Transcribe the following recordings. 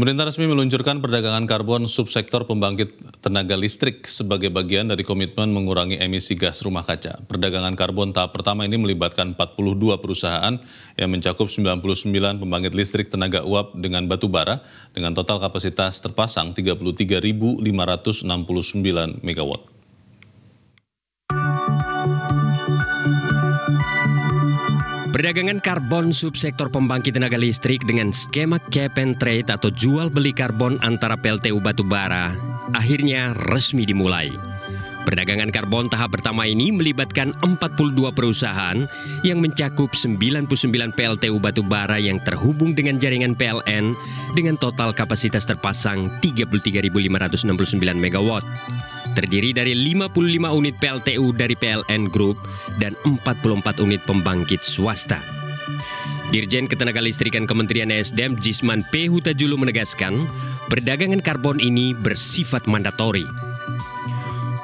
Pemerintah resmi meluncurkan perdagangan karbon subsektor pembangkit tenaga listrik sebagai bagian dari komitmen mengurangi emisi gas rumah kaca. Perdagangan karbon tahap pertama ini melibatkan 42 perusahaan yang mencakup 99 pembangkit listrik tenaga uap dengan batu bara dengan total kapasitas terpasang 33.569 MW. Perdagangan karbon subsektor pembangkit tenaga listrik dengan skema cap and trade atau jual beli karbon antara PLTU batubara akhirnya resmi dimulai. Perdagangan karbon tahap pertama ini melibatkan 42 perusahaan yang mencakup 99 PLTU batubara yang terhubung dengan jaringan PLN dengan total kapasitas terpasang 33.569 MW. Terdiri dari 55 unit PLTU dari PLN Group dan 44 unit pembangkit swasta. Dirjen Ketenagalistrikan Kementerian ESDM Jisman P. Hutajulu menegaskan, perdagangan karbon ini bersifat mandatori.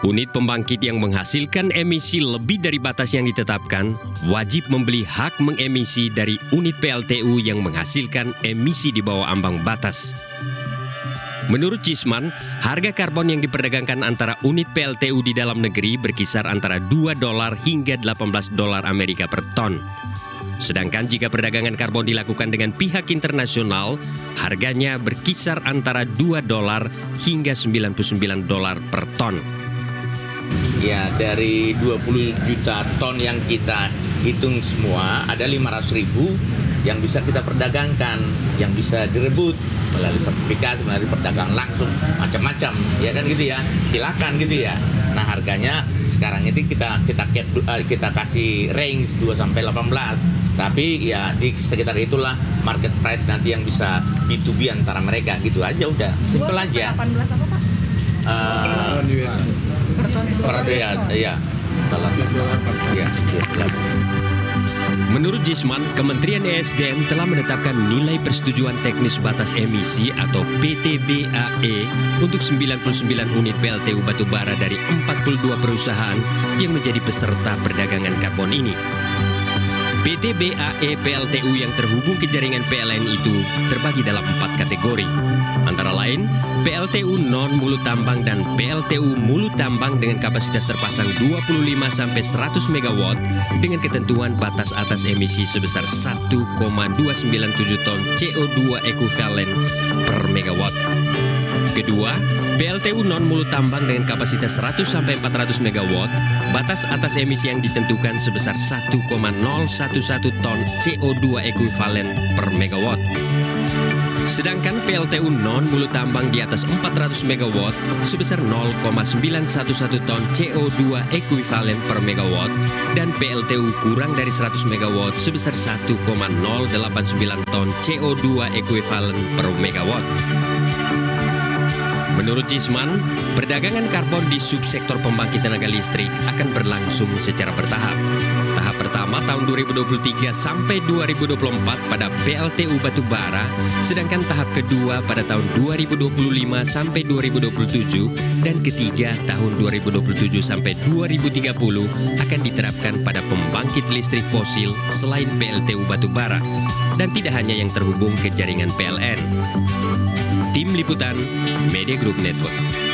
Unit pembangkit yang menghasilkan emisi lebih dari batas yang ditetapkan wajib membeli hak mengemisi dari unit PLTU yang menghasilkan emisi di bawah ambang batas. Menurut Jisman, harga karbon yang diperdagangkan antara unit PLTU di dalam negeri berkisar antara $2 hingga $18 Amerika per ton. Sedangkan jika perdagangan karbon dilakukan dengan pihak internasional, harganya berkisar antara $2 hingga $99 per ton. Ya, dari 20 juta ton yang kita hitung semua, ada 500.000 yang bisa kita perdagangkan, yang bisa direbut melalui sertifikasi, melalui perdagangan langsung, macam-macam, ya kan gitu ya. Silakan gitu ya. Nah, harganya sekarang ini kita kasih range 2 sampai 18. Tapi ya di sekitar itulah market price nanti yang bisa B2B antara mereka, gitu aja udah. Simple aja. 18 apa, Pak? Ya. Menurut Jisman, Kementerian ESDM telah menetapkan nilai persetujuan teknis batas emisi atau PTBAE untuk 99 unit PLTU batubara dari 42 perusahaan yang menjadi peserta perdagangan karbon ini. PTBAE PLTU yang terhubung ke jaringan PLN itu terbagi dalam 4 kategori. Antara lain, PLTU non-mulut tambang dan PLTU mulut tambang dengan kapasitas terpasang 25-100 MW dengan ketentuan batas atas emisi sebesar 1,297 ton CO2 ekuivalen per megawatt. Kedua, PLTU non-mulut tambang dengan kapasitas 100-400 MW, batas atas emisi yang ditentukan sebesar 1,011 ton CO2 ekuivalen per megawatt. Sedangkan PLTU non-mulut tambang di atas 400 MW sebesar 0,911 ton CO2 ekuivalen per megawatt dan PLTU kurang dari 100 MW sebesar 1,089 ton CO2 ekuivalen per megawatt. Menurut Jisman, perdagangan karbon di subsektor pembangkit tenaga listrik akan berlangsung secara bertahap. Tahap pertama tahun 2023 sampai 2024 pada PLTU batubara, sedangkan tahap kedua pada tahun 2025 sampai 2027 dan ketiga tahun 2027 sampai 2030 akan diterapkan pada pembangkit listrik fosil selain PLTU batubara dan tidak hanya yang terhubung ke jaringan PLN. Tim Liputan Media Group Network.